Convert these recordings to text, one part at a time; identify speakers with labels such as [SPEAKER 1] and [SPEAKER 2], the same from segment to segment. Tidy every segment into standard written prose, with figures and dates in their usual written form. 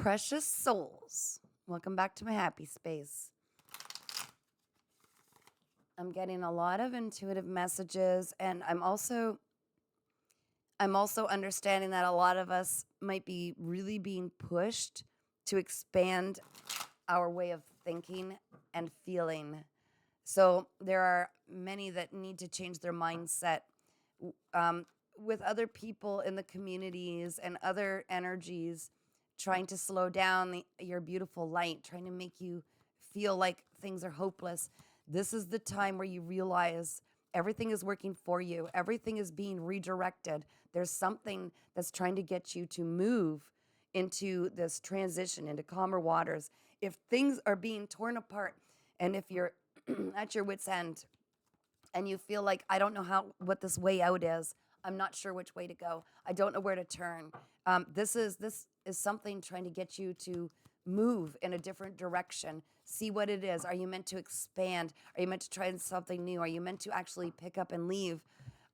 [SPEAKER 1] Precious souls, welcome back to my happy space. I'm getting a lot of intuitive messages, and I'm also understanding that a lot of us might be really being pushed to expand our way of thinking and feeling. So there are many that need to change their mindset, um, with other people in the communities and other energies trying to slow down your beautiful light, trying to make you feel like things are hopeless. This is the time where you realize everything is working for you, everything is being redirected. There's something that's trying to get you to move into this transition into calmer waters. If things are being torn apart, and if you're at your wits' end, and you feel like, I don't know what this way out is. I'm not sure which way to go. I don't know where to turn. This is something trying to get you to move in a different direction. See what it is. Are you meant to expand? Are you meant to try something new? Are you meant to actually pick up and leave?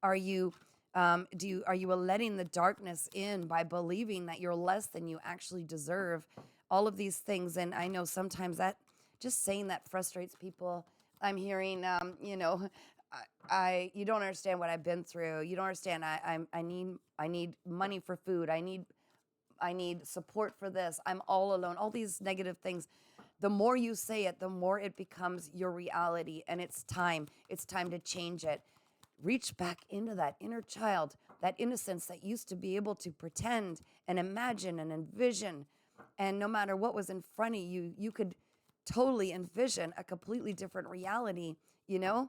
[SPEAKER 1] Are you are you letting the darkness in by believing that you're less than you actually deserve? All of these things, and I know sometimes that just saying that frustrates people. I'm hearing, you don't understand what I've been through. You don't understand. I need money for food. I need support for this. I'm all alone. All these negative things. The more you say it, the more it becomes your reality, and it's time. It's time to change it. Reach back into that inner child, that innocence that used to be able to pretend and imagine and envision. And no matter what was in front of you, you could totally envision a completely different reality, you know?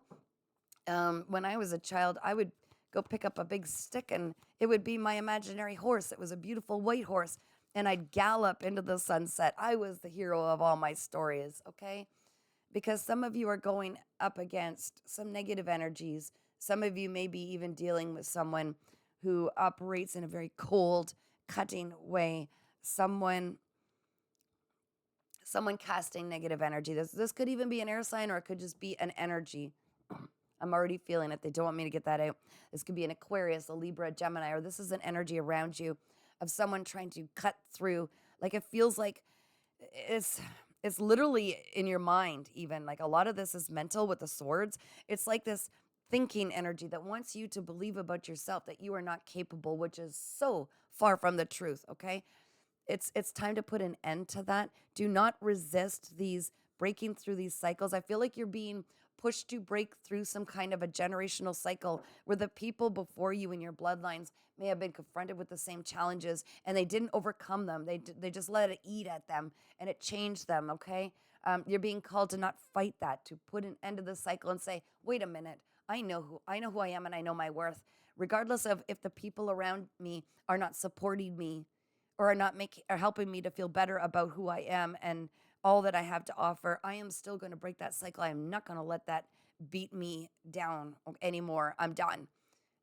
[SPEAKER 1] When I was a child, I would go pick up a big stick and it would be my imaginary horse. It was a beautiful white horse. And I'd gallop into the sunset. I was the hero of all my stories, okay? Because some of you are going up against some negative energies. Some of you may be even dealing with someone who operates in a very cold, cutting way. Someone casting negative energy. This could even be an air sign, or it could just be an energy. I'm already feeling it. They don't want me to get that out. This could be an Aquarius, a Libra, a Gemini, or this is an energy around you of someone trying to cut through. Like it feels like it's it's literally in your mind even. Like a lot of this is mental with the swords. It's like this thinking energy that wants you to believe about yourself that you are not capable, which is so far from the truth, okay? It's time to put an end to that. Do not resist these breaking through these cycles. I feel like you're being pushed to break through some kind of a generational cycle where the people before you in your bloodlines may have been confronted with the same challenges and they didn't overcome them. They just let it eat at them and it changed them, okay? You're being called to not fight that, to put an end to the cycle and say, wait a minute, I know who I am and I know my worth. Regardless of if the people around me are not supporting me or are not making or helping me to feel better about who I am and all that I have to offer, I am still going to break that cycle. I am not going to let that beat me down anymore. I'm done.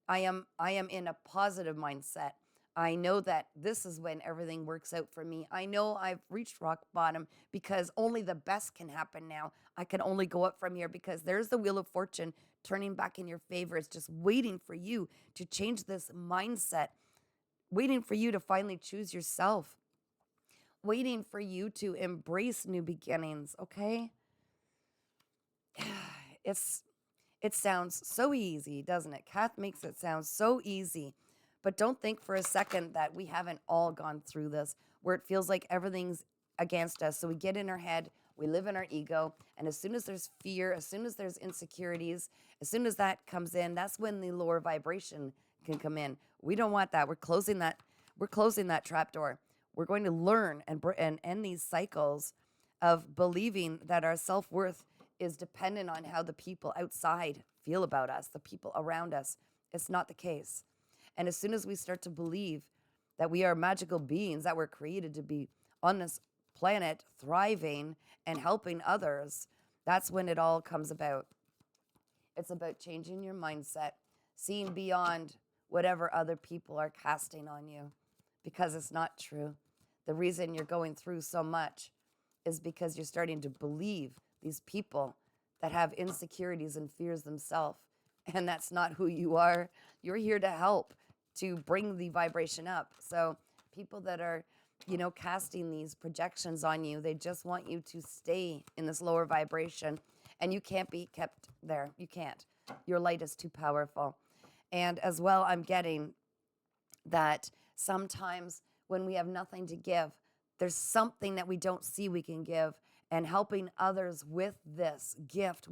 [SPEAKER 1] I am in a positive mindset. I know that this is when everything works out for me. I know I've reached rock bottom because only the best can happen now. I can only go up from here because there's the wheel of fortune turning back in your favor. It's just waiting for you to change this mindset, waiting for you to finally choose yourself, waiting for you to embrace new beginnings, okay? It's it sounds so easy, doesn't it? Kath makes it sound so easy. But don't think for a second that we haven't all gone through this where it feels like everything's against us. So we get in our head, we live in our ego, and as soon as there's fear, as soon as there's insecurities, as soon as that comes in, that's when the lower vibration can come in. We don't want that. We're closing that trap door. We're going to learn and end these cycles of believing that our self-worth is dependent on how the people outside feel about us, the people around us. It's not the case. And as soon as we start to believe that we are magical beings, that we're created to be on this planet thriving and helping others, that's when it all comes about. It's about changing your mindset, seeing beyond whatever other people are casting on you, because it's not true. The reason you're going through so much is because you're starting to believe these people that have insecurities and fears themselves. And that's not who you are. You're here to help, to bring the vibration up. So people that are casting these projections on you. They just want you to stay in this lower vibration, and you can't be kept there. You can't. Your light is too powerful. And as well, I'm getting that sometimes when we have nothing to give, there's something that we don't see we can give, and helping others with this gift,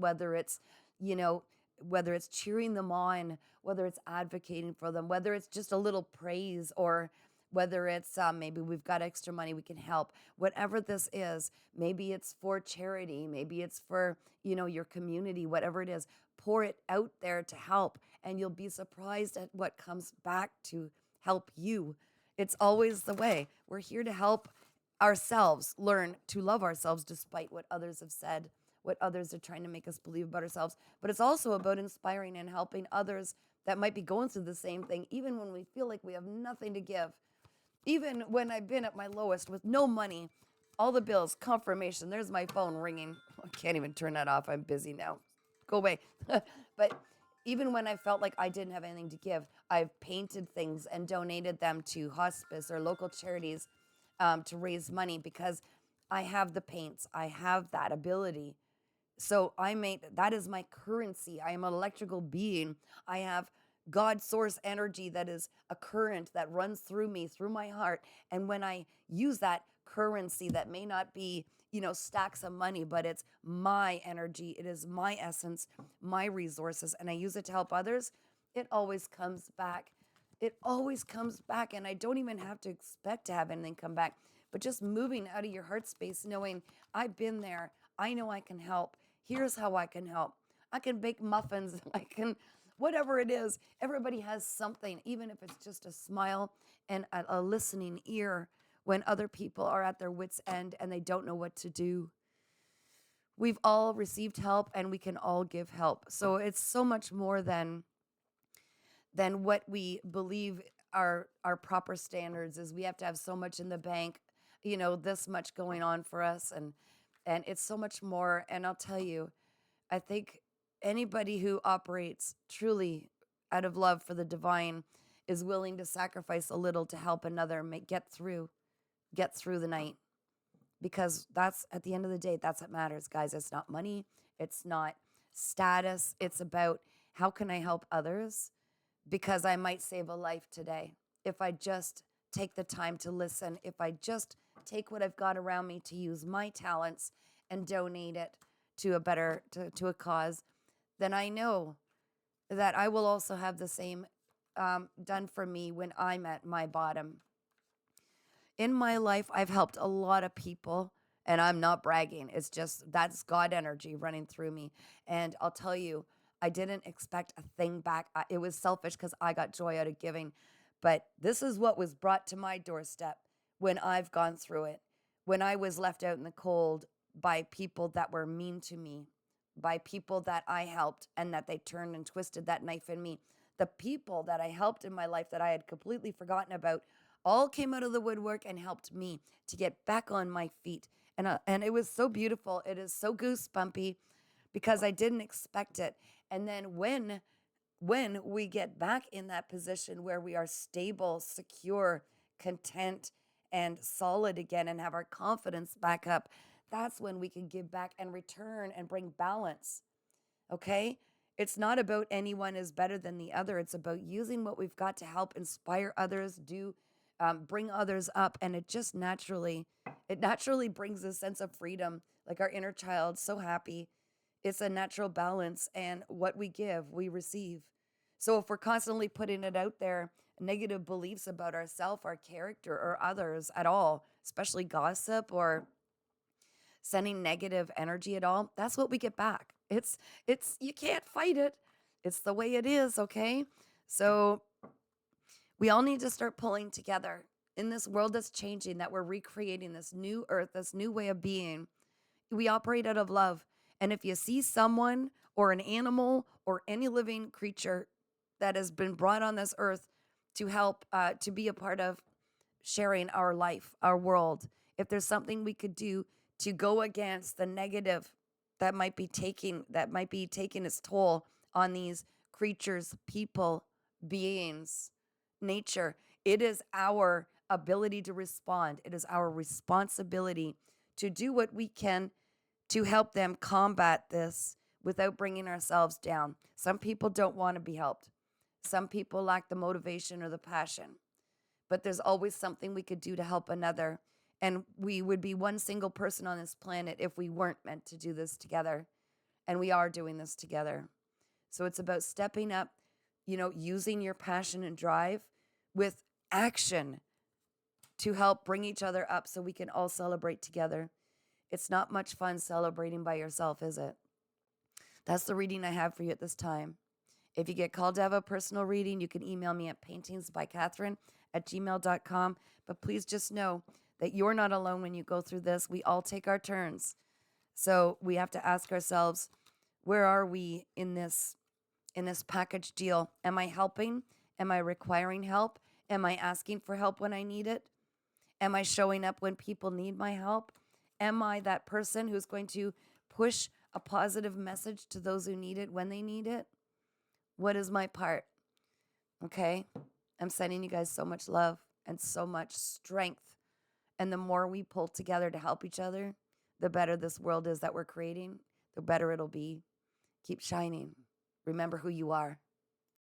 [SPEAKER 1] you know, whether it's cheering them on, whether it's advocating for them, whether it's just a little praise, or whether it's maybe we've got extra money we can help, whatever this is, maybe it's for charity, maybe it's for, your community, whatever it is, pour it out there to help, and you'll be surprised at what comes back to help you. It's always the way. We're here to help ourselves learn to love ourselves despite what others have said, what others are trying to make us believe about ourselves. But it's also about inspiring and helping others that might be going through the same thing, even when we feel like we have nothing to give. Even when I've been at my lowest with no money, all the bills, confirmation, there's my phone ringing. I can't even turn that off. I'm busy now. Go away. But even when I felt like I didn't have anything to give, I've painted things and donated them to hospice or local charities to raise money, because I have the paints. I have that ability. So that is my currency. I am an electrical being. I have God source energy that is a current that runs through me, through my heart. And when I use that currency, that may not be, stacks of money, but it's my energy. It is my essence, my resources, and I use it to help others. It always comes back. It always comes back. And I don't even have to expect to have anything come back, but just moving out of your heart space, knowing I've been there. I know I can help. Here's how I can help. I can bake muffins. I can, whatever it is. Everybody has something, even if it's just a smile and a listening ear when other people are at their wits' end and they don't know what to do. We've all received help, and we can all give help. So it's so much more than what we believe our proper standards is. We have to have so much in the bank, this much going on for us, and it's so much more. And I'll tell you, I think anybody who operates truly out of love for the divine is willing to sacrifice a little to help another get through the night, because that's, at the end of the day, that's what matters, guys. It's not money, it's not status, it's about how can I help others, because I might save a life today if I just take the time to listen, if I just take what I've got around me to use my talents and donate it to a cause. Then I know that I will also have the same done for me when I'm at my bottom. In my life, I've helped a lot of people, and I'm not bragging. It's just that's God energy running through me. And I'll tell you, I didn't expect a thing back. It was selfish because I got joy out of giving. But this is what was brought to my doorstep when I've gone through it, when I was left out in the cold by people that were mean to me, by people that I helped and that they turned and twisted that knife in me. The people that I helped in my life that I had completely forgotten about all came out of the woodwork and helped me to get back on my feet. And it was so beautiful. It is so goosebumpy because I didn't expect it. And then when we get back in that position where we are stable, secure, content, and solid again and have our confidence back up, that's when we can give back and return and bring balance. Okay? It's not about anyone is better than the other. It's about using what we've got to help inspire others, bring others up, and it naturally brings a sense of freedom, like our inner child, so happy. It's a natural balance, and what we give, we receive. So if we're constantly putting it out there, negative beliefs about ourselves, our character, or others at all, especially gossip or sending negative energy at all, that's what we get back. It's you can't fight it. It's the way it is, okay? So we all need to start pulling together in this world that's changing, that we're recreating this new earth, this new way of being. We operate out of love. And if you see someone or an animal or any living creature that has been brought on this earth to help, to be a part of sharing our life, our world, if there's something we could do to go against the negative that might be taking its toll on these creatures, people, beings, nature, it is our ability to respond. It is our responsibility to do what we can to help them combat this without bringing ourselves down. Some people don't want to be helped. Some people lack the motivation or the passion. But there's always something we could do to help another. And we would be one single person on this planet if we weren't meant to do this together. And we are doing this together. So it's about stepping up, using your passion and drive with action to help bring each other up so we can all celebrate together. It's not much fun celebrating by yourself, is it? That's the reading I have for you at this time. If you get called to have a personal reading, you can email me at paintingsbycatherine@gmail.com. But please just know that you're not alone when you go through this. We all take our turns. So we have to ask ourselves, where are we in this package deal? Am I helping? Am I requiring help? Am I asking for help when I need it? Am I showing up when people need my help? Am I that person who's going to push a positive message to those who need it when they need it? What is my part? Okay? I'm sending you guys so much love and so much strength. And the more we pull together to help each other, the better this world is that we're creating, the better it'll be. Keep shining. Remember who you are.